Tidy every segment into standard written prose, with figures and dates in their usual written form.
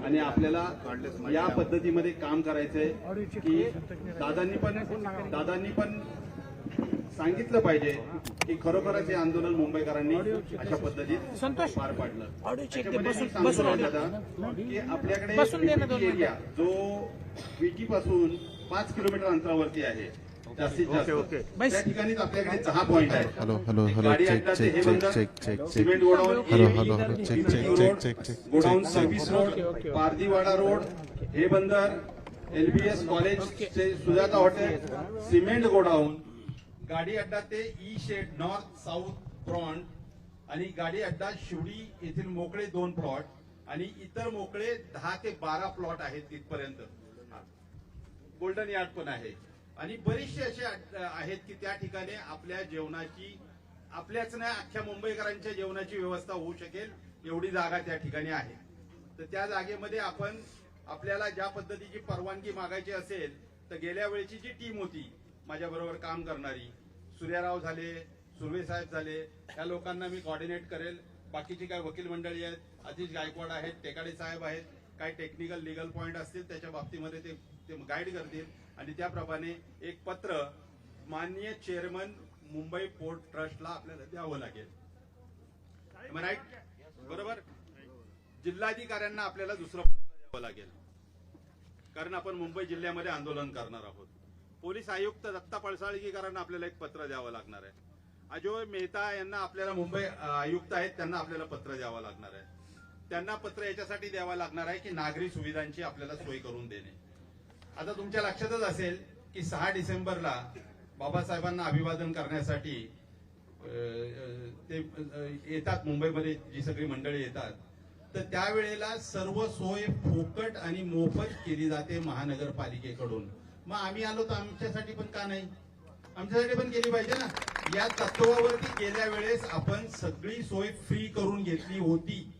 आणि आपल्याला या पद्धतीमध्ये काम करायचंय की दादांनी पण सांगितलं पाहिजे की खरोखरच हे आंदोलन मुंबईकरांनी अशा पद्धतीत पार पाडलं. की आपल्याकडे एरिया जो विटी पासून 5 किलोमीटर अंतरावरती आहे जास्तीत जास्त त्या ठिकाणीच आपल्याकडे 10 पॉइंट आहेत. Cement godown, godown service road, Paradiwada road, हे बंदर, LBS college, Sujata hotel, cement godown, गाडी अड्डा ते E shed north south front आणि गाडी अड्डा शिवडी येथील मोकळे 2 प्लॉट आणि इतर मोकळे 10 ते 12 प्लॉट आहेत तिथपर्यंत. गोल्डन यार्ड पण आहे आणि बरेचसे असे आहेत की त्या ठिकाणी आपल्या जेवणाची, आपल्याच नाही अख्ख्या मुंबईकरांच्या जेवणाची व्यवस्था होऊ शकेल एवढी जागा त्या ठिकाणी आहे. तर त्या जागेमध्ये आपण आपल्याला ज्या पद्धतीची परवानगी मागायची असेल तर गेल्या वेळची जी टीम होती माझ्या बरोबर काम करणारी, सूर्याराव झाले, सुर्वे साहेब झाले, या लोकांना मी कोऑर्डिनेट करेल. बाकीची काही वकील मंडळी आहेत, आतिश गायकवाड आहेत, टेकाडे साहेब आहेत, काही टेक्निकल लिगल पॉइंट असतील त्याच्या बाबतीमध्ये ते गाईड करतील आणि त्याप्रमाणे एक पत्र माननीय चेअरमन मुंबई पोर्ट ट्रस्टला आपल्याला द्यावं लागेल. राईट? बरोबर. जिल्हाधिकाऱ्यांना आपल्याला दुसरं पत्र द्यावं लागेल कारण आपण मुंबई जिल्ह्यामध्ये आंदोलन करणार आहोत. पोलीस आयुक्त दत्ता पळसाळगीकरांना आपल्याला एक पत्र द्यावं लागणार आहे. अजय मेहता यांना आपल्याला मुंबई आयुक्त आहेत त्यांना आपल्याला पत्र द्यावं लागणार आहे. त्यांना पत्र याच्यासाठी द्यावं लागणार आहे की नागरी सुविधांची आपल्याला सोय करून देणे. आता तुमच्या लक्षातच असेल की 6 डिसेंबरला बाबासाहेबांना अभिवादन करण्यासाठी ते येतात मुंबईमध्ये, जी सगळी मंडळी येतात, तर त्यावेळेला सर्व सोय फुकट आणि मोफत केली जाते महानगरपालिकेकडून. मग आम्ही आलो तर आमच्यासाठी पण का नाही? आमच्यासाठी पण केली पाहिजे ना. या तत्वावरती गेल्या वेळेस आपण सगळी सोय फ्री करून घेतली होती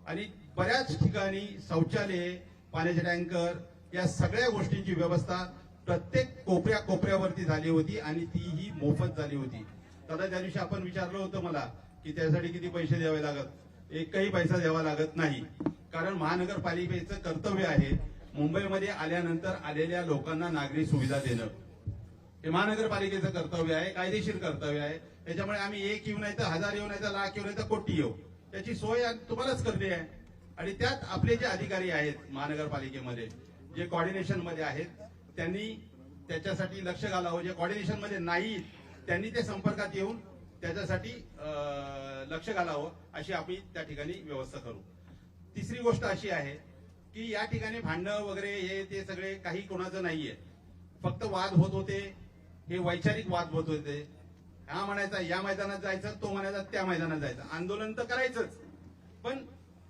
आणि बऱ्याच ठिकाणी शौचालय, पाण्याचे टँकर, या सगळ्या गोष्टींची व्यवस्था प्रत्येक कोपऱ्यावरती झाली होती आणि तीही मोफत झाली होती. दादा त्या दिवशी आपण विचारलं होतं मला की त्यासाठी किती पैसे द्यावे लागत. एकही पैसा द्यावा लागत नाही कारण महानगरपालिकेचं कर्तव्य आहे मुंबईमध्ये आल्यानंतर आलेल्या लोकांना नागरी सुविधा देणं. हे महानगरपालिकेचं कर्तव्य आहे, कायदेशीर कर्तव्य आहे. त्याच्यामुळे आम्ही 1 येऊ नाही तर 1000 येऊ नाही तर लाख येऊ नाही तर कोटी येऊ, त्याची सोय तुम्हालाच करणे आहे. आणि त्यात आपले जे अधिकारी आहेत महानगरपालिकेमध्ये जे कोऑर्डिनेशन मध्ये आहेत त्यांनी त्याच्यासाठी लक्ष घालावं. जे कोऑर्डिनेशन मध्ये नाही त्यांनी ते संपर्कात येऊन त्याच्यासाठी लक्ष घालावं अशी आम्ही त्या ठिकाणी व्यवस्था करू. तिसरी गोष्ट अशी आहे की या ठिकाणी भांडणं वगैरे हे ते सगळे काही कोणाचं नाहीये. फक्त वाद होत होते, हे वैचारिक वाद होत होते. हा म्हणायचा या मैदानात जायचं, तो म्हणायचा त्या मैदानात जायचं. आंदोलन तर करायचंच पण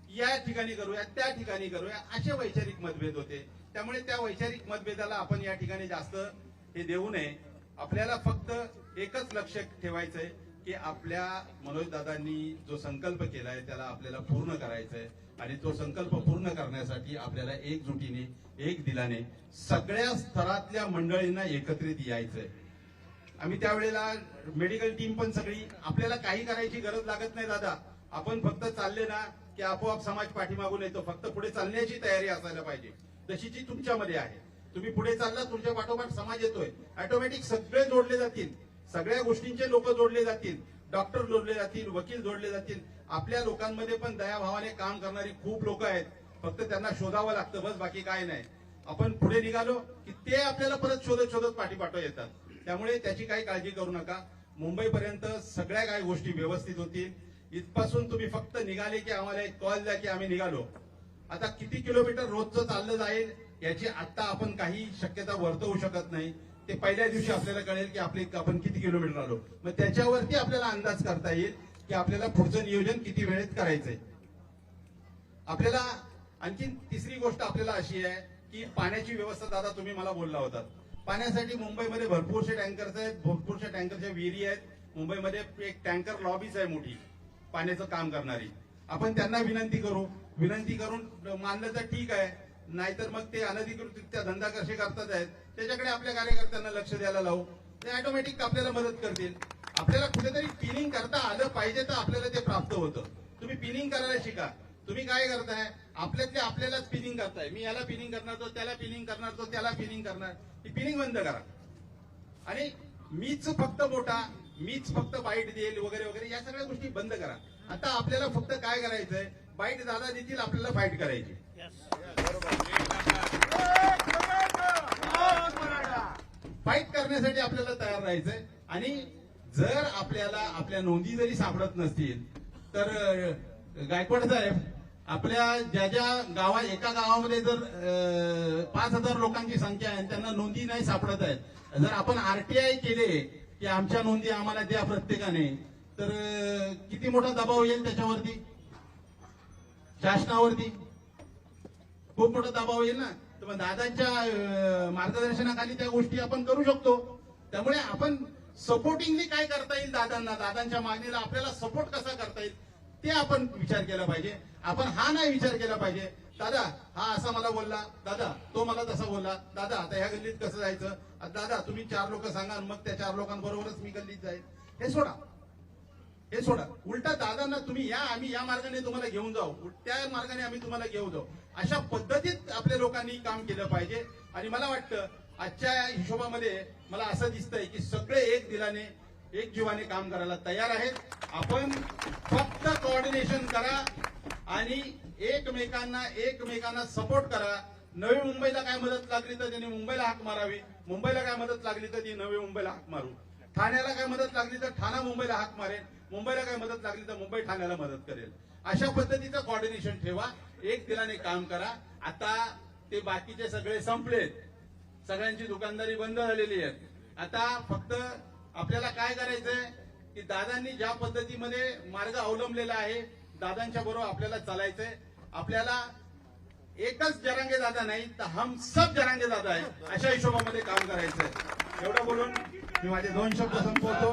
या ठिकाणी करूया, त्या ठिकाणी करूया, असे वैचारिक मतभेद होते. त्यामुळे त्या वैचारिक मतभेदाला आपण या ठिकाणी जास्त हे देऊ नये. आपल्याला फक्त एकच लक्ष ठेवायचंय की आपल्या मनोजदादांनी जो संकल्प केलाय त्याला आपल्याला पूर्ण करायचंय आणि तो संकल्प पूर्ण करण्यासाठी आपल्याला एकजुटीने, एक दिलाने सगळ्या स्तरातल्या मंडळींना एकत्रित यायचंय. आम्ही त्यावेळेला मेडिकल टीम पण सगळी, आपल्याला काही करायची गरज लागत नाही दादा. आपण फक्त चालले ना की आपोआप समाज पाठीमागून येतो. फक्त पुढे चालण्याची तयारी असायला पाहिजे जशी जी तुमच्यामध्ये आहे. तुम्ही पुढे चालला, तुमच्या पाठोपाठ समाज येतोय, ऑटोमॅटिक सगळे जोडले जातील, सगळ्या गोष्टींचे लोक जोडले जातील, डॉक्टर जोडले जातील, वकील जोडले जातील. आपल्या लोकांमध्ये पण दयाभावाने काम करणारी खूप लोक आहेत. फक्त त्यांना शोधावं लागतं बस, बाकी काय नाही. आपण पुढे निघालो की ते आपल्याला परत शोधत शोधत पाठीपाठव येतात. त्यामुळे त्याची काही काळजी करू नका. मुंबईपर्यंत सगळ्या काही गोष्टी व्यवस्थित होतील. इथपासून तुम्ही फक्त निघाले की आम्हाला एक कॉल द्या की आम्ही निघालो. आता किती किलोमीटर रोजचं चाललं जाईल याची आता आपण काही शक्यता वर्तवू शकत नाही. ते पहिल्या दिवशी आपल्याला कळेल की आपण किती किलोमीटर आलो. मग त्याच्यावरती आपल्याला अंदाज करता येईल की आपल्याला पुढचं नियोजन किती वेळेत करायचंय. आपल्याला आणखी तिसरी गोष्ट आपल्याला अशी आहे की पाण्याची व्यवस्था. दादा तुम्ही मला बोलला होता, पाण्यासाठी मुंबईमध्ये भरपूरशे टँकर्स आहेत, भरपूरशा टँकरच्या विहिरी आहेत. मुंबईमध्ये एक टँकर लॉबीच आहे मोठी पाण्याचं काम करणारी. आपण त्यांना विनंती करून मानलं तर ठीक आहे, नाहीतर मग ते अनधिकृतरित्या धंदा कसे करतात आहेत त्याच्याकडे आपल्या कार्यकर्त्यांना लक्ष द्यायला लावू. ते ऑटोमॅटिक आपल्याला मदत करतील. आपल्याला कुठेतरी पिनिंग करता आलं पाहिजे तर आपल्याला ते प्राप्त होतं. तुम्ही पिनिंग करायला शिका. तुम्ही काय करताय, आपल्यातल्या आपल्यालाच पिनिंग करा. आहे, मी याला पिनिंग करणार, तो त्याला पिनिंग करणार, तो त्याला पिनिंग करणार, ही पिनिंग बंद करा. आणि मीच फक्त मोठा, मीच फक्त बाईट देईल वगैरे वगैरे या सगळ्या गोष्टी बंद करा. आता आपल्याला फक्त काय करायचंय, बाईट दादा देतील, आपल्याला फाईट करायची. फाईट करण्यासाठी आपल्याला तयार राहायचंय. आणि जर आपल्याला आपल्या नोंदी जरी सापडत नसतील तर गायकवाड साहेब, आपल्या ज्या ज्या गावात, एका गावामध्ये जर 5,000 लोकांची संख्या आहे, त्यांना नोंदी नाही सापडत आहेत, जर आपण आरटीआय केले की आमच्या नोंदी आम्हाला द्या प्रत्येकाने, तर किती मोठा दबाव येईल त्याच्यावरती, शासनावरती खूप मोठा दबाव येईल ना. तर मग दादांच्या मार्गदर्शनाखाली त्या गोष्टी आपण करू शकतो. त्यामुळे आपण सपोर्टिंगली काय करता येईल दादांना, दादांच्या मागणीला आपल्याला सपोर्ट कसा करता येईल ते आपण विचार केला पाहिजे. आपण हा नाही विचार केला पाहिजे, दादा हा असा मला बोलला, दादा तो मला तसा बोलला, दादा आता ह्या गल्लीत कसं जायचं, दादा तुम्ही 4 लोक सांगा, मग त्या 4 लोकांबरोबरच मी गल्लीत जाईल. हे सोडा, हे सोडा. उलटा दादांना तुम्ही या, आम्ही या मार्गाने तुम्हाला घेऊन जाऊ, त्या मार्गाने आम्ही तुम्हाला घेऊन जाऊ, अशा पद्धतीत आपल्या लोकांनी काम केलं पाहिजे. आणि मला वाटतं आजच्या हिशोबामध्ये मला असं दिसतंय की सगळे एक दिलाने, एक जीवाने काम करायला तयार आहेत. आपण फक्त कोऑर्डिनेशन करा आणि एकमेकांना सपोर्ट करा. नवी मुंबईला काय मदत लागली तर त्यांनी मुंबईला हाक मारावी, मुंबईला काय मदत लागली तर ती नवी मुंबईला हाक मारू, ठाण्याला काय मदत लागली तर ठाणा मुंबईला हाक मारेल, मुंबईला काय मदत लागली तर मुंबई ठाण्याला मदत करेल. अशा पद्धतीचं कोऑर्डिनेशन ठेवा, एक दिलाने काम करा. आता ते बाकीचे सगळे संपलेत, सगळ्यांची दुकानदारी बंद झालेली आहे. आता फक्त आपल्याला काय करायचंय की दादांनी ज्या पद्धतीमध्ये मार्ग अवलंबलेला आहे, दादांच्या बरोबर आपल्याला चालायचंय. आपल्याला एकच जरांगे दादा नाही तर हम सब जरांगे दादा आहे, अशा हिशोबामध्ये काम करायचंय. एवढं बोलून मी माझे 2 शब्द संपवतो.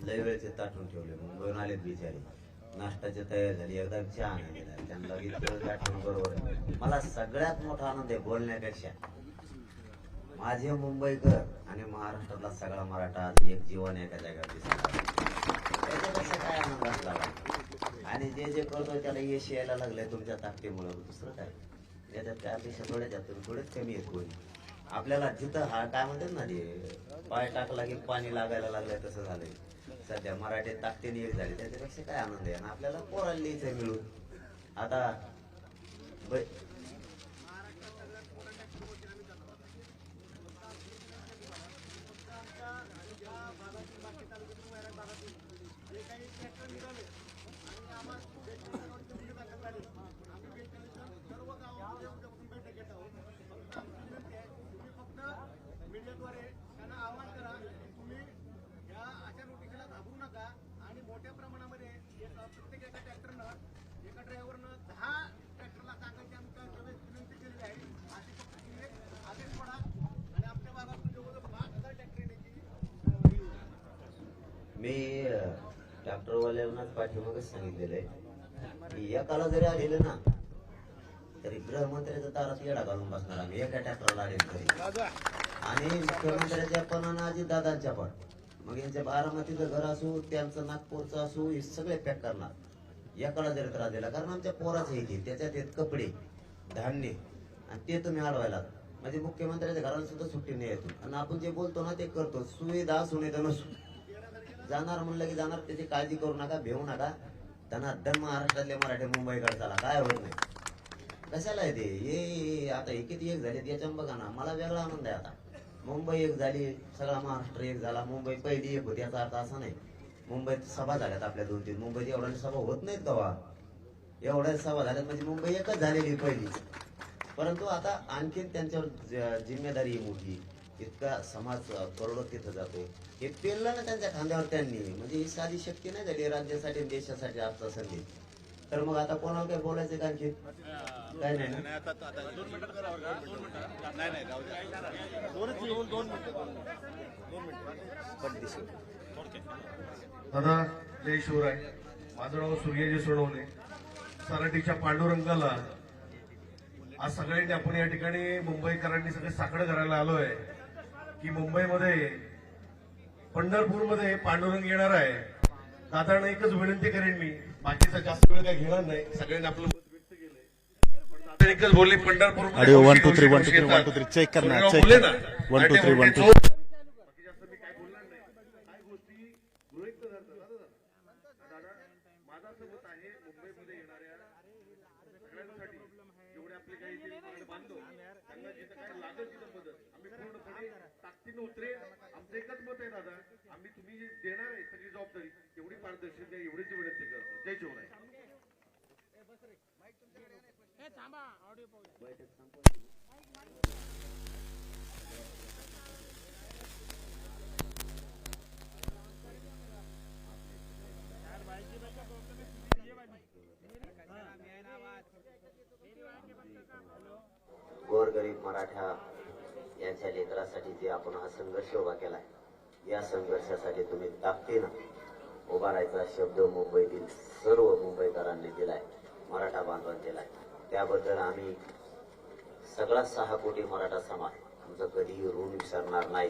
लय वेळचे ताटून ठेवले, मुंबईहून आलेत बिचारे, नाश्ताची तयारी झाली, एकदा चहा नाही दिला त्यांना, इतकं ताटून बरोबर. मला सगळ्यात मोठा आनंद आहे बोलण्यापेक्षा, माझे मुंबईकर आणि महाराष्ट्रातला सगळा मराठा आज एक जीवन एका जागेवर दिसला, त्याच्यापेक्षा काय आनंद असला. आणि जे जे करतोय त्याला यश यायला लागलंय तुमच्या ताकदीमुळे, दुसरं काय याच्यात काय अपेक्षा थोडेच कमी आहेत कोणी. आपल्याला जिथं हा काय म्हणतात ना, ते पाय टाकला की पाणी लागायला लागलंय तसं झालंय सध्या. मराठी ताकदीने एक झाली, त्याच्यापेक्षा काय आनंद आहे. आणि आपल्याला पोराला लिहायचंय मिळून. आता आणि मोठ्या प्रमाणामध्ये प्रत्येक एका ट्रॅक्टरनं, एका ड्रायव्हरनं 10 ट्रॅक्टरला सांगायची आमच्या विनंती केलेली आहे. अशी फक्त आदेश पडा आणि आमच्या भागात जवळजवळ 5,000 ट्रॅक्टर येण्याची. मी ट्रॅक्टरवाल्यांनाच पाठीमागच सांगितलेलं आहे की एकाला जरी आलेलं ना तरी गृहमंत्र्याच्या दारात येडा घालून बसणार आम्ही, एका ट्रॅक्टरला आलेलं तरी. आणि मुख्यमंत्र्याच्या पण आणि अजितदादांच्या पण, मग यांच्या बारामतीचं घर असू, त्यांचं नागपूरचं असू, हे सगळे पॅक करणार. एकाला जरी त्रास दिला, कारण आमच्या पोराच येते, त्याच्यात येत कपडे, धान्य, आणि ते तुम्ही अडवायला. म्हणजे मुख्यमंत्र्याच्या घराला सुद्धा सुट्टी नाही येतो. आणि आपण जे बोलतो ना ते करतो. सुविधा सुनिधा नसू, जाणार म्हणलं की जाणार, त्याची काळजी करू नका, भेऊ नका. त्यांना धन महाराष्ट्रातले मराठी मुंबईकडे चला, काय होत नाही. कशाला आहे ते, हे आता हे किती एक झाले याच्या बघा ना. मला वेगळा आनंद आहे. आता मुंबई एक झाली, सगळा महाराष्ट्र एक झाला. मुंबई पहिली एक होती याचा अर्थ असा नाही. मुंबईत सभा झाल्यात आपल्या 2-3, मुंबईत एवढ्या सभा होत नाहीत कवा, एवढ्या सभा झाल्यात म्हणजे मुंबई एकच झालेली पहिली. परंतु आता आणखीन त्यांच्यावर जिम्मेदारी मोठी, इतका समाज करोडो तिथं जातो, हे पेललं ना त्यांच्या खांद्यावर त्यांनी. म्हणजे ही साधी शक्ती नाही झाली राज्यासाठी देशासाठी आजचा संधी. तर मग आता कोणाला काय बोलायचं का आणखी काय नाही ना. दादा जय शिवराय. माझं नाव सूर्यजी सोडवणे. सराटीच्या पांडुरंगाला आज सगळ्यांनी आपण या ठिकाणी मुंबईकरांनी सगळे साकडं करायला आलोय की मुंबईमध्ये पंढरपूरमध्ये पांडुरंग येणार आहे दादांना एकच विनंती करेन मी, बाकीचा जास्त वेळ काही घेणार नाही, सगळ्यांनी आपलं मत व्यक्त केलंय. पण दादा एकच बोलले, पंढरपूर ऑडिओ 1 2 3 1 2 3 1 2 3 चेक करना, चेक बोलले ना 1 2 3 1 2. बाकी जास्त मी काय बोलणार नाही. काही गोष्टी गृहीत धरतात. दादा, माझं असं मत आहे, मुंबईमध्ये येणाऱ्या सगळ्यांसाठी जेवढे आपले काही इथे मागणी बांधतो त्यांना जिथं काय लागेल तिथं मदत आम्ही पूर्णपणे ताकदीनं उतरेल. आमचं एकच मत आहे दादा, आम्ही तुम्ही जे देणार आहे सगळी जबाबदारी तेवढी पारदर्शक द्या, एवढीच विनंती करतो. जय शिवराय. गोरगरीब मराठा यांच्या लेकरासाठी जे आपण हा संघर्ष उभा केलाय, या संघर्षासाठी तुम्ही ताकदीनं उभा राहायचा शब्द मुंबईतील सर्व मुंबईकरांनी दिलाय, मराठा बांधवांनी दिलाय. त्याबद्दल आम्ही सगळा 6 कोटी मराठा समाज तुमचं कधीही ऋण विसरणार नाही.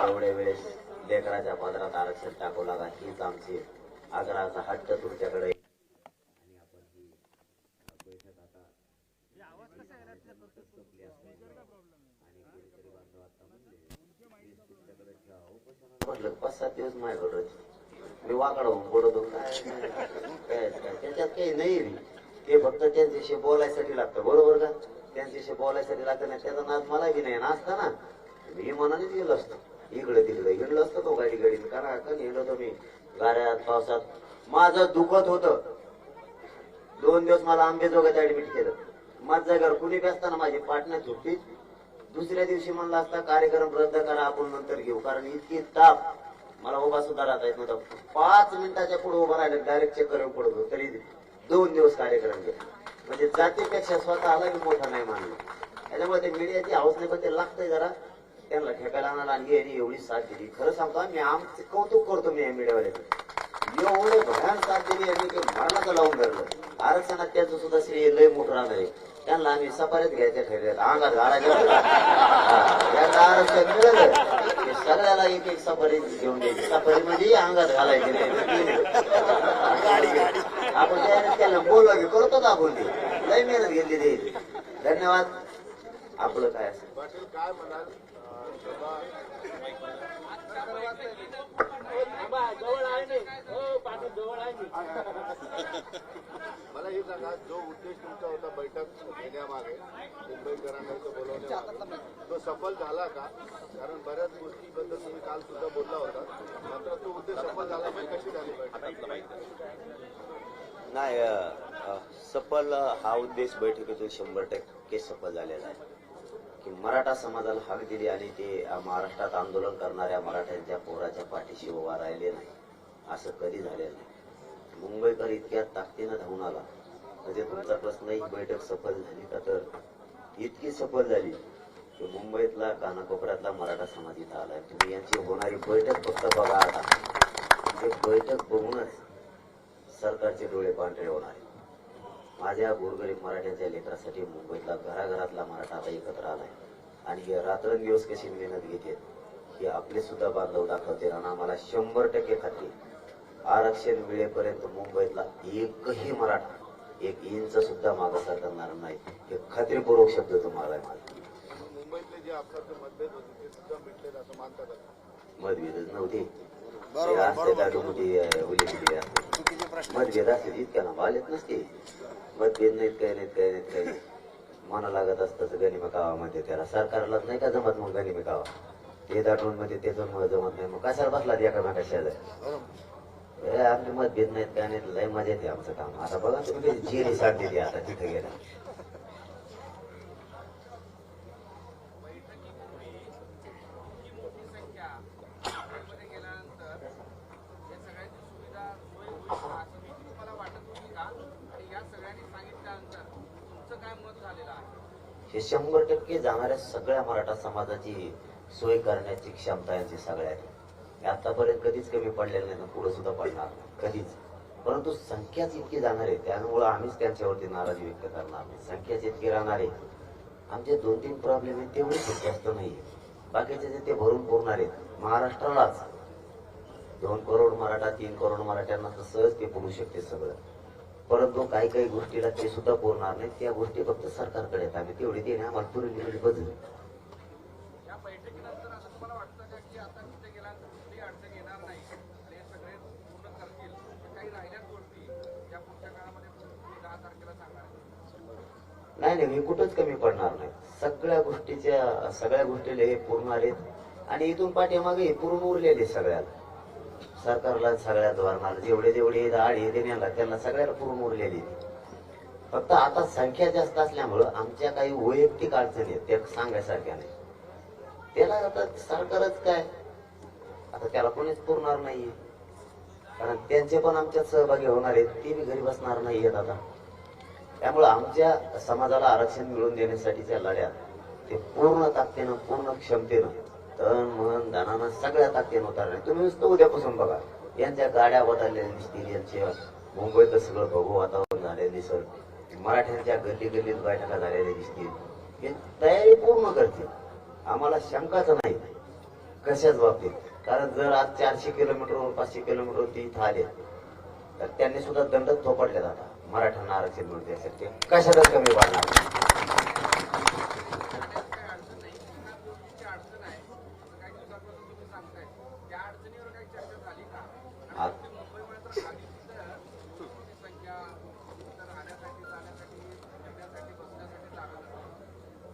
एवढ्या वेळेस लेकराच्या पदरात आरक्षण टाकू लागा, हीच आमची आग्रहाचा हट्ट तुमच्याकडे. म्हटलं 5-7 दिवस माझ्याकडे मी वाकडा होऊन पडतो, काय त्याच्यात काही नाही. ते फक्त त्यांच्याशी बोलायसाठी लागतं, बरोबर का? त्यांच्याशी बोलायसाठी लागतं नाही, त्याचा नाद मला बी नाही असता ना, मी मनानेच गेलो असतो, इकडे तिकडे हिंडलो असतो तो गाडी कारण हिंडलो होतो मी गाड्यात पावसात. माझं दुखत होतं. 2 दिवस मला आंबेजोगाईत ऍडमिट केलं. माझ्या जागेवर कुणी बी असताना माझी पाटण्या सुट्टी. दुसऱ्या दिवशी म्हणला असता कार्यक्रम रद्द करा, आपण नंतर घेऊ, कारण इतकी ताप मला उभा सुद्धा राहता येत नव्हता. 5 मिनिटाच्या पुढे उभा राहिलं डायरेक्ट चक्कर येऊन पडत होतो, तरी 2 दिवस कार्यक्रम गेला. म्हणजे जातीपेक्षा स्वतःला बी मोठा नाही मानलं. त्याच्यामुळे ते मीडियाची हाऊस नाही, पण ते लागतंय जरा त्यांना ठेकायला आणायला. आणि यांनी एवढी साथ दिली, खरं सांगतो मी आमचं कौतुक करतो मी या मीडियावाल्याचं. एवढे भयान साथ दिली यांनी की मरणाचं लावून धरलं. आरक्षणात त्याचं सुद्धा श्रेय लय मोठं राहणार आहे. त्यांना आम्ही सफारीत घ्यायच्या ठरले, अंगात घालायच्या. आरक्षण मिळालं की सगळ्याला एक एक सफारी घेऊन द्यायची. सफारी म्हणजे अंगात घालायची नाही, आपण त्याला बोलवा की करतो का आपण, ते लय मेहनत घेतली ते. धन्यवाद. आपलं काय असं पाटील काय म्हणाल? मला हे सांगा, जो उद्देश तुमचा होता बैठक घेण्यामागे मुंबईकरांना बोलवण्यामागे, तो सफल झाला का? कारण बऱ्याच गोष्टीबद्दल तुम्ही काल सुद्धा बोलला होता, मात्र तो उद्देश सफल झाला पाहिजे. कशी झाली बैठक? नाही, सफल हा उद्देश बैठकीतून 100% सफल झालेला आहे की मराठा समाजाला हाक दिली आणि ते महाराष्ट्रात आंदोलन करणाऱ्या मराठ्यांच्या पोराच्या पाठीशी उभा राहिले नाही, असं कधी झालेलं नाही. मुंबईकर इतक्या ताकदीनं धावून आला. म्हणजे तुमचा प्रश्न, ही बैठक सफल झाली का? तर इतकी सफल झाली की मुंबईतला कानाकोपऱ्यातला मराठा समाज इथं आलाय. तुम्ही यांची होणारी बैठक फक्त बघा. आता ते बैठक बघूनच सरकारचे डोळे पांढरे होणार. माझ्या गोरगरीब मराठ्यांच्या लेकरासाठी मुंबईतला घराघरातला मराठा आता एकत्र आलाय आणि हे रात्रंदिवस कशी मेहनत घेते हे आपले सुद्धा बांधव दाखवते. आणि आम्हाला 100% खात्री, आरक्षण मिळेपर्यंत मुंबईतला एकही मराठा 1 इंच सुद्धा मागास करणार नाही, हे खात्रीपूर्वक शब्द तुम्हाला आहे माझा. मुंबईतले जे आपसाचे मतभेद होते ते सुद्धा मिटले असं मानतात. मतभेदच नव्हते, मतभेद असते इतक्या ना आलेच नसते. मतभेद नाहीत, काही नाही. मना लागत असतं गनिमी कावामध्ये, त्याला सरकारलाच नाही का जमत. मग गनिमी कावा ते दाटून मध्ये त्याचं जमत नाही, मग कशाला बसला एकामेका शेजारी. आपले मतभेद नाहीत, काय नाही, लय मजा येते आमचं काम. आता बघा तुम्ही जेरी साथ दिली आता तिथे गेला. हे 100% जाणाऱ्या सगळ्या मराठा समाजाची सोय करण्याची क्षमता यांची सगळ्यात आतापर्यंत कधीच कमी पडलेलं नाही, पुढे सुद्धा पडणार कधीच. परंतु संख्याच इतकी जाणार आहे, त्यामुळे आम्हीच त्यांच्यावरती नाराजी व्यक्त करणार नाही. संख्याच इतकी राहणार आहे. आमचे 2-3 प्रॉब्लेम आहेत, तेवढे खूप जास्त नाही. बाकीचे जे ते भरून पुरणार आहेत महाराष्ट्रालाच. 2 करोड मराठा 3 करोड मराठ्यांना तर सहज ते पुरू शकते सगळं. परंतु काही काही गोष्टीला ते सुद्धा पुरणार नाही. त्या गोष्टी फक्त सरकारकडे आहेत. आम्ही तेवढी देणे आम्हाला पुरवली बदल. या बैठकीनंतर असं तुम्हाला वाटतं का की आता तिथे गेल्यानंतर कुठलीही अडचण येणार नाही आणि हे सगळे पूर्ण करतील? काही राहिल्याच गोष्टी या पुढच्या काळामध्ये तुम्ही 10 तारखेला सांगा. नाही मी कुठंच कमी पडणार नाही. सगळ्या गोष्टीला हे पुरणार आहेत आणि इथून पाठीमागे हे पुरून उरलेले सगळ्याला. सरकारला सगळ्या धोरणाला जेवढे आड हे देण्याला त्यांना सगळ्याला पुरून उरलेली. फक्त आता संख्या जास्त असल्यामुळं आमच्या काही वैयक्तिक अडचणी आहेत त्या सांगायसारख्या नाही. त्याला आता सरकारच काय आता त्याला कोणीच पुरणार नाहीये. कारण त्यांचे पण आमच्यात सहभागी होणार आहेत. ते बी घरी बसणार नाहीयेत आता. त्यामुळे आमच्या समाजाला आरक्षण मिळवून देण्यासाठीच्या लढ्यात ते पूर्ण ताकदीनं पूर्ण क्षमतेनं तन मन धनानं सगळ्या ताकदीनं उतरले. तुम्ही नुसतं उद्यापासून बघा यांच्या गाड्या बदललेल्या दिसतील. यांच्या मुंबईत सगळं भगव वातावरण झालेलं दिसत. मराठ्यांच्या गल्ली गल्लीत बैठका झालेल्या दिसतील. हे तयारी पूर्ण करतील. आम्हाला शंकाच नाही कशाच बाबतीत. कारण जर आज 400 किलोमीटरवर 500 किलोमीटर ते इथं आले तर त्यांनी सुद्धा दंड थोपटले जातात. मराठ्यांना आरक्षण मिळून द्यायसाठी कशातच कमी वाढणार.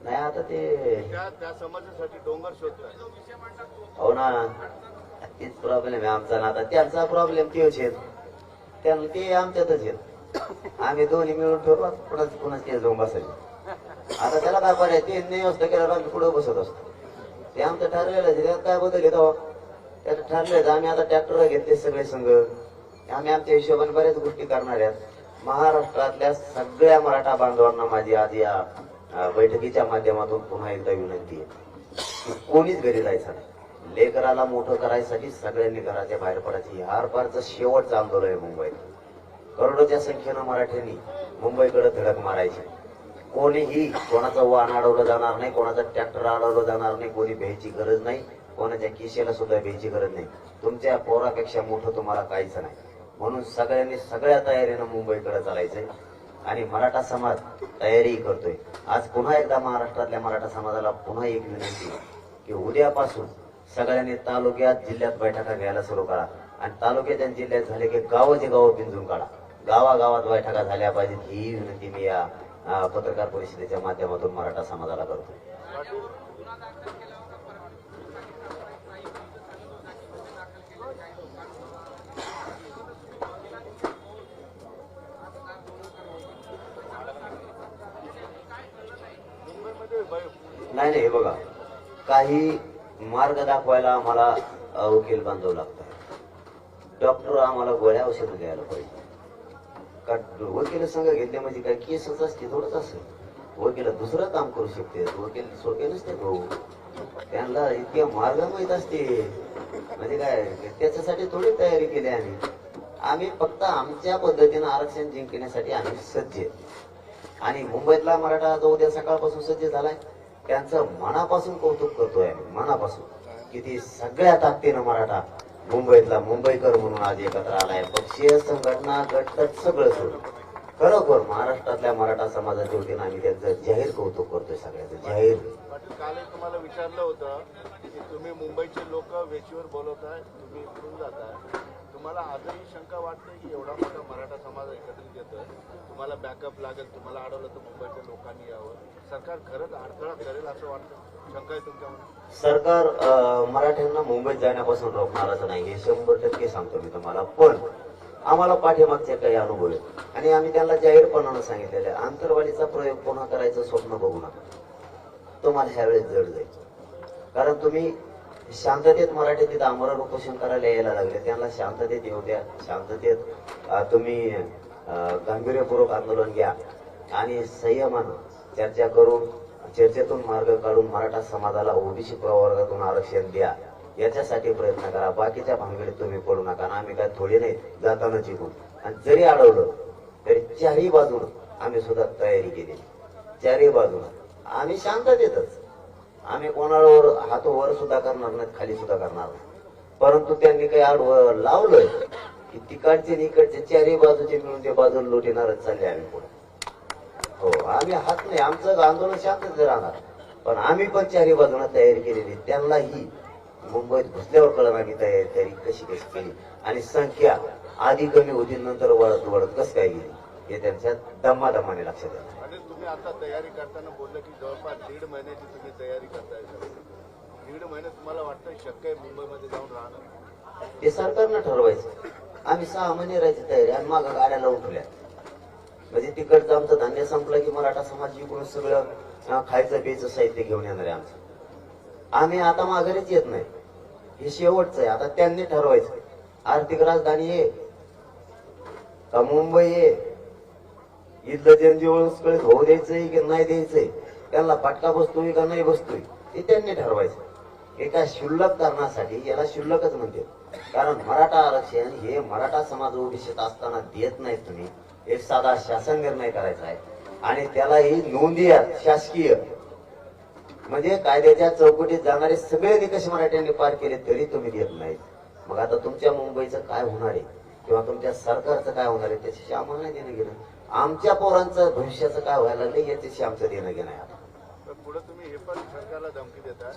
नाही आता ते त्या समाजासाठी डोंगर शोधतोय. हो ना तीच प्रॉब्लेम आहे आमचा ना. आता त्यांचा प्रॉब्लेम तेच आहेत. त्यांना ते आमच्यातच आहेत. आम्ही दोन्ही मिळून ठरवू कुणाच ते जाऊन बसायचे. आता त्याला काय पर्याय ते नाही व्यवस्था केल्यावर आम्ही पुढे बसत असतो. ते आमचं ठरलेलं त्यात काय बदल येतो. त्याचं ठरलंय आम्ही आता ट्रॅक्टर घेतले सगळे संघ. आम्ही आमच्या हिशोबाने बऱ्याच गोष्टी करणार आहेत. महाराष्ट्रातल्या सगळ्या मराठा बांधवांना माझी आज या बैठकीच्या माध्यमातून पुन्हा एकदा विनंती आहे. कोणीच घरी जायचं नाही. लेकराला मोठं करायसाठी सगळ्यांनी घराच्या बाहेर पडायची. आरपारचं शेवटचं आंदोलन आहे मुंबईत. करोडोच्या संख्येनं मराठ्यांनी मुंबईकडे धडक मारायची. कोणीही कोणाचं वाहन अडवलं जाणार नाही. कोणाचं ट्रॅक्टर अडवलं जाणार नाही. कोणी भ्यायची गरज नाही. कोणाच्या किशेला सुद्धा भ्यायची गरज नाही. तुमच्या पोरापेक्षा मोठं तुम्हाला काहीच नाही. म्हणून सगळ्यांनी सगळ्या तयारीनं मुंबईकडे चालायचंय आणि मराठा समाज तयारी करतोय. आज पुन्हा एकदा महाराष्ट्रातल्या मराठा समाजाला पुन्हा एक विनंती की उद्यापासून सगळ्यांनी तालुक्यात जिल्ह्यात बैठका घ्यायला सुरू करा आणि तालुक्यात आणि जिल्ह्यात झाले की गावाचे गाव पिंजून काढा. गावागावात बैठका झाल्या पाहिजेत. ही विनंती मी या पत्रकार परिषदेच्या माध्यमातून मराठा समाजाला करतो. नाही हे बघा काही मार्ग दाखवायला आम्हाला वकील बांधावं लागतं. डॉक्टर आम्हाला गोळ्या औषधं द्यायला पाहिजे. का वकील संघ घेतले म्हणजे काय केसच असते थोडंच असं. वकील दुसरं काम करू शकते. वकील सोपे नसते भाऊ. त्यांना इतके मार्ग माहीत असते. म्हणजे काय त्याच्यासाठी थोडी तयारी केली आम्ही फक्त आमच्या पद्धतीनं आरक्षण जिंकण्यासाठी आम्ही सज्ज आहे. आणि मुंबईतला मराठा जो उद्या सकाळपासून सज्ज झालाय त्यांचं मनापासून कौतुक करतोय आम्ही. मनापासून किती सगळ्या ताकदीनं मराठा मुंबईतला मुंबईकर म्हणून आज एकत्र आलाय. पक्षीय संघटना गटतट सगळं सोडून खरोखर महाराष्ट्रातल्या मराठा समाजाच्या वतीनं आम्ही त्यांचं जाहीर कौतुक करतोय. सगळ्याचं जाहीर. काल तुम्हाला विचारलं होतं की तुम्ही मुंबईचे लोक वेशीवर बोलवताय, तुम्ही इकडून जाताय. तुम्हाला आजही शंका वाटते की एवढा मोठा मराठा समाज एकत्रित येतोय, तुम्हाला बॅकअप लागेल, तुम्हाला अडवलं तर मुंबईच्या लोकांनी यावं, सरकार खरंच अडथळा करेल असं वाटतं? शंका आहे तुमच्यामध्ये? सरकार मराठ्यांना मुंबईत जाण्यापासून रोखणारच नाही हे 100% सांगतो मी तुम्हाला. पण आम्हाला पाठीमागचे काही अनुभव आहेत आणि आम्ही त्यांना जाहीरपणानं सांगितलेलं आहे आंतरवालीचा प्रयोग पुन्हा करायचं स्वप्न बघू नका. तुम्हाला ह्यावेळेस जड जाईल. कारण तुम्ही शांततेत मराठी तिथं आमरण उपोषण करायला यायला लागले. त्यांना शांततेत येऊ द्या. शांततेत तुम्ही गांभीर्यपूर्वक आंदोलन घ्या आणि संयमानं चर्चा करून चर्चेतून मार्ग काढून मराठा समाजाला ओबीसी प्रवर्गातून आरक्षण द्या याच्यासाठी प्रयत्न करा. बाकीच्या भानगडीत तुम्ही पडू नका. आम्ही काय थोडे नाही जाताना जिंकून. आणि जरी अडवलं तरी चारही बाजूनं आम्ही सुद्धा तयारी केली. चारही बाजूनं आम्ही शांततेतच. आम्ही कोणावर हात वर सुद्धा करणार नाहीत, खाली सुद्धा करणार नाही. परंतु त्यांनी काही आडवं लावलंय की तिकडचे आणि इकडचे चारही बाजूचे मिळून ते बाजूला लोटीनारच चालले आम्ही पुढे. हो, आम्ही हात नाही, आमचं आंदोलन शांतच राहणार, पण आम्ही पण चारही बाजूला तयारी केलेली. त्यांनाही मुंबईत घुसल्यावर कळलं आम्ही तयारी कशी केली आणि संख्या आधी कमी होती, नंतर वळत वळत कसं काय गेली हे त्यांच्या दमादमाने लक्षात येणार. आणि तुम्ही आता तयारी करताना बोललं की जवळपास 1.5 महिन्याची तुम्ही तयारी करताय. 1.5 महिने तुम्हाला वाटतं शक्य आहे मुंबईमध्ये जाऊन राहणं? ते सरकारनं ठरवायचं. आम्ही 6 महिने राहायची तयारी आणि मागं गाड्या लावून ठेवल्या. म्हणजे तिकडचं आमचं धान्य संपलं की मराठा समाज जिकडून सगळं खायचं प्यायचं साहित्य घेऊन येणार आहे आमचं. आम्ही आता माघारीच येत नाही, हे शेवटचं आहे. आता त्यांनी ठरवायचं आर्थिक राजधानी आहे का मुंबई आहे, इथलं जनजीवन सुरळीत होऊ द्यायचंय की नाही द्यायचंय, त्यांना फटका बसतोय का नाही बसतोय ते त्यांनी ठरवायचं. एका क्षुल्लक कारणासाठी याला क्षुल्लकच म्हणते. कारण मराठा आरक्षण हे मराठा समाज ओबीसीत असताना देत नाहीत तुम्ही. एक साधा शासन निर्णय करायचा आहे आणि त्यालाही नोंदी शासकीय, म्हणजे कायद्याच्या चौकटीत जाणारे सगळे निकष मराठ्यांनी पार केले तरी तुम्ही देत नाहीत. मग आता तुमच्या मुंबईचं काय होणार आहे किंवा तुमच्या सरकारचं काय होणार आहे त्याच्याशी आम्हाला नाही देणं घेणं. आमच्या पोरांचं भविष्याचं काय व्हायला लागलं याच्याशी आमचं देणं घेणं आहे. आता तर पुढे तुम्ही हे पण सरकारला धमकी देता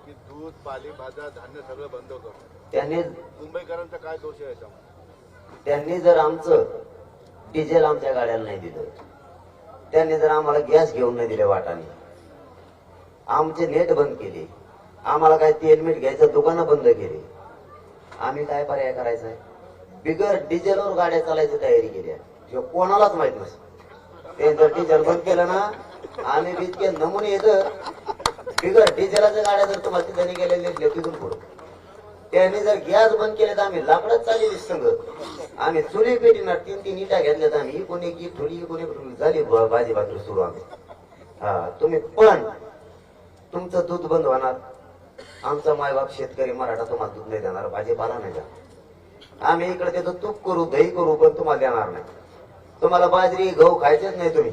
की दूध पालेभाज्या धान्य सगळं बंद करू. त्यांनी मुंबईकरांचा काय दोष आहे याच्यामध्ये? त्यांनी जर आमचं डिझेल आमच्या गाड्याला नाही दिलं, त्यांनी जर आम्हाला गॅस घेऊन नाही दिले वाटाने, आमचे नेट बंद केले, आम्हाला काय तेल मीठ घ्यायचं दुकानं बंद केली, आम्ही काय पर्याय करायचा आहे? बिगर डिझेलवर गाड्या चालायची तयारी केली आहे, हे कोणालाच माहित नसतं. ते जर डिझेल बंद केलं ना, आम्ही बी इतके नमुने येतं. बिगर डिझेलाच्या गाड्या जर तुम्हाला तिथे गेलेले तिथून पुढं, त्यांनी जर गॅस बंद केले तर आम्ही लाकडच चाललेली संघ, आम्ही चुली पेटीणार 3-3 इटा घेतल्यात आम्ही, कोणी की थोडी कोणी झाली भाजी भाकरी सुरू आम्ही. हा, तुम्ही पण तुमचं दूध बंद होणार, आमचा मायबाप शेतकरी मराठा तुम्हाला दूध नाही देणार, भाजीपाला नाही देणार. आम्ही इकडे त्याचं तूप करू दही करू पण तुम्हाला देणार नाही. तुम्हाला बाजरी गहू खायचेच नाही तुम्ही,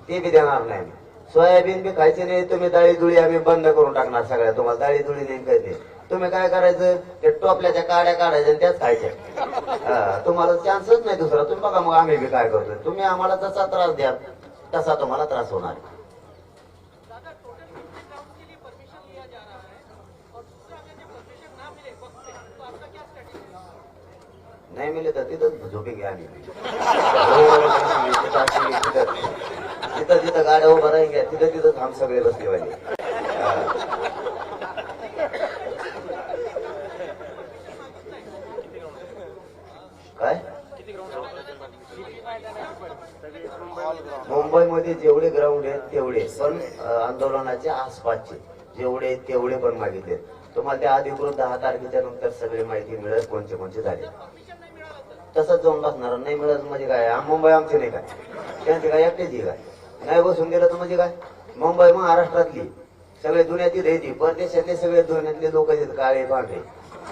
ते बी देणार नाही. सोयाबीन बी खायचे नाही तुम्ही, डाळी दुळी आम्ही बंद करून टाकणार सगळ्या. तुम्हाला डाळी दुळी नाही खायचे, तुम्ही काय करायचं ते टोपल्याच्या काड्या काढायच्या आणि त्याच खायच्या. तुम्हाला चान्सच नाही दुसरा. तुम्ही बघा मग आम्ही बी काय करतोय. तुम्ही आम्हाला जसा त्रास द्याल तसा तुम्हाला त्रास होणार. नहीं मिले तर तिथंच झोपेंगे आम्ही. जिथं जिथं गाड्या उभा राहील तिथं तिथंच आम सगळे बसले पाहिजे. काय मुंबईमध्ये जेवढे ग्राउंड आहेत तेवढे, पण आंदोलनाच्या आसपासचे जेवढे तेवढे पण मागितले. तुम्हाला त्या अधिकृत 10 तारखेच्या नंतर सगळी माहिती मिळेल कोणते झाले. तसंच जाऊन बसणार नाही मिळत म्हणजे काय, मुंबई आमची नाही काय, त्यांची काय एकट्याची काय नाही बसून गेलं तर म्हणजे काय. मुंबई महाराष्ट्रातली सगळे दुनियातील रेती, परदेशातले सगळे दुनियातले लोक आहेत काळे पांढरे.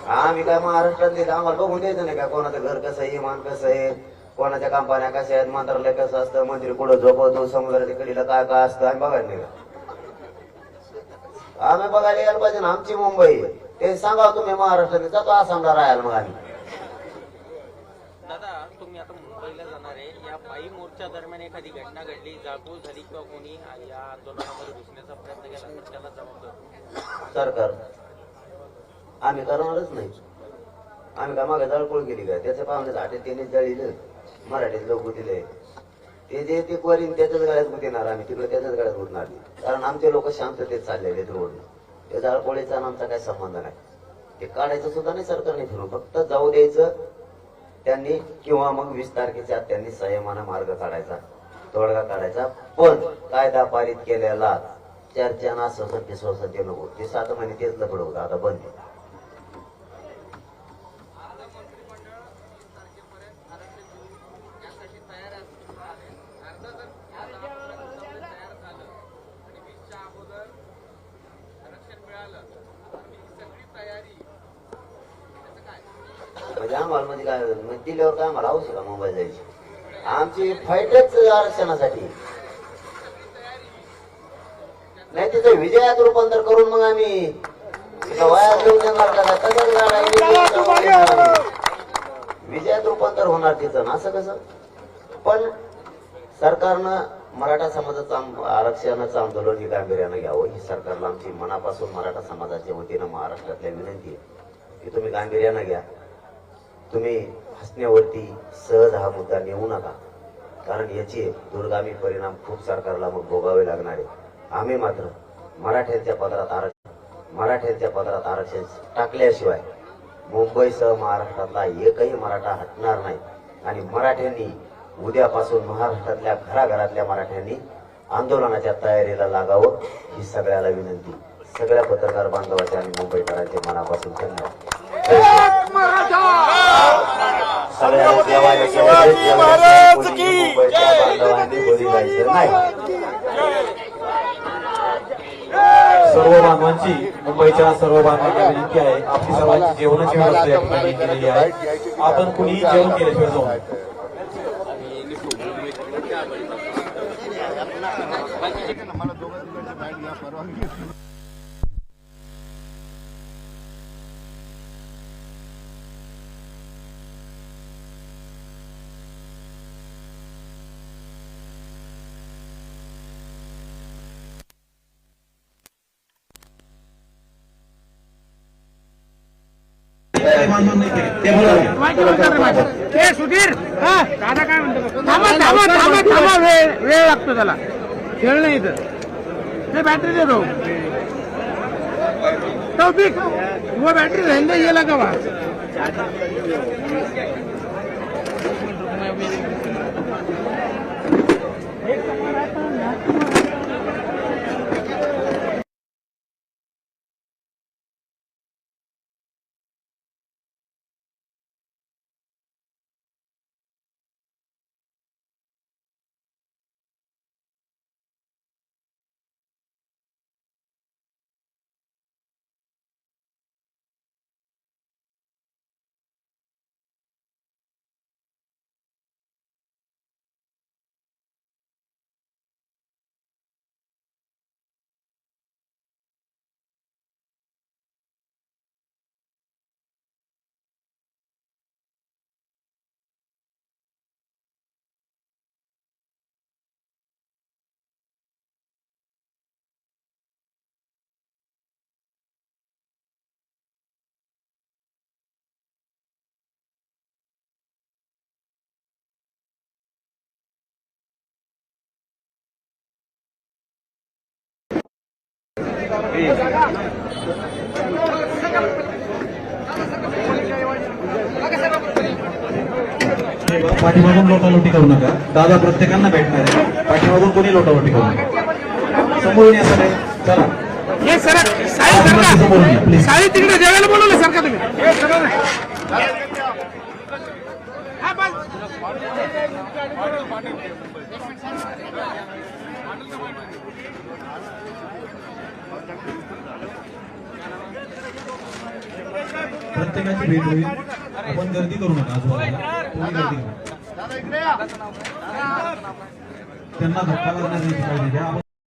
आम्ही काय महाराष्ट्रातले, आम्हाला बघून द्यायचं नाही का कोणाचं घर कसं आहे, इमान कसं आहे, कोणाच्या कंपन्या कशा आहेत, मंत्रालय कसं असतं, मंत्री कुठं झोपवतो, समुद्राच्या कडीला काय काय असतं आम्ही बघायला नाही का. आम्ही बघायला यायला पाहिजे ना. आमची मुंबई ते सांगा तुम्ही महाराष्ट्रात जातो आसामला राहायला. मग आम्ही दादा तुम्ही आता मुंबईला जाणार आहे, या पायी मोर्चा दरम्यान एखादी घटना घडली, जागून झाली किंवा कोणी या आंदोलनामध्ये घुसण्याचा प्रयत्न केला तर त्याला जबाबदार सरकार. आम्ही करणारच नाही. आम्ही काय मागे जळपोळ केली काय, त्याच्या पाहुणे झाटे त्याने जळीलं, मराठीत लोक दिले, ते जे ते वरील त्याच्याच गाड्यात गुंतणार, आम्ही तिकडे त्याच्याच गाड्यात गुंतणार. कारण आमचे लोक शांततेत चाललेले रोड. त्या जळपोळीचा आमचा काही संबंध नाही. ते काढायचं सुद्धा नाही सरकारने फिरून, फक्त जाऊ द्यायचं त्यांनी, किंवा मग 20 तारखेच्या त्यांनी संयमानं मार्ग काढायचा, तोडगा काढायचा. पण कायदा पारित केलेला चर्चा ना सोसन ते नको. ते 7 महिने तेच लपड होतं, आता बंद. म्हणजे आम्हाला म्हणजे काय दिल्यावर काय आम्हाला आवश्यक आहे मुंबई जायची. आमची फाईटच आरक्षणासाठी नाही, तिचं विजयात रूपांतर करून मग आम्ही वाया घेऊन देणार का? कशाच गाडा आहे? विजयात रूपांतर होणार तिचं ना, असं कसं? पण सरकारनं मराठा समाजाचं आरक्षणाचं आंदोलन हे गांभीर्यानं घ्यावं, ही सरकारला आमची मनापासून मराठा समाजाच्या वतीनं महाराष्ट्रातल्या विनंती आहे की तुम्ही गांभीर्यानं घ्या. तुम्ही हसण्यावरती सहज हा मुद्दा नेऊ नका, कारण याचे दूरगामी परिणाम खूप सरकारला मग भोगावे लागणार आहे. आम्ही मात्र मराठ्यांच्या पदरात आरक्षण टाकल्याशिवाय मुंबईसह महाराष्ट्रातला एकही मराठा हटणार नाही. आणि मराठ्यांनी उद्यापासून महाराष्ट्रातल्या घराघरातल्या मराठ्यांनी आंदोलनाच्या तयारीला लागावं, ही सगळ्याला विनंती. सगळ्या पत्रकार बांधवाच्या आणि मुंबईकरांचे मनापासून धन्यवाद. सगळ्याला मुंबईच्या बांधवांनी बळी जायचं नाही. सर्व बांधवांची, मुंबईच्या सर्व बांधवांना विनंती आहे, आपली सर्वांची जेवणाची व्यवस्था या ठिकाणी केलेली आहे. आपण कुणीही जेवण केल्याशिवाय जाऊ नये. मला दोघांकडे बॅट घ्या परवानगी. सुधीर दादा काय म्हणतो? थांबा वेळ लागतो त्याला. खेळ नाही इथं. ते बॅटरी देतो. तौफिक वो बॅटरी रहने ये लगा हुआ. पाठीमागून लोटालोटी करू नका. दादा प्रत्येकांना भेटणार आहे. पाठीमागून कोणी लोटालोटी करू नका. समोरून या सगळे. चला हे सर समोरून या प्लीज. साडी तिकडे जेवायला बोलवलं सर का तुम्ही? हा बस. प्रत्येकाची भेट होईल. आपण गर्दी करू नका. आजूबाजूला तुम्ही गर्दी करा. त्यांना धक्का लागण्याची काळजी घ्या.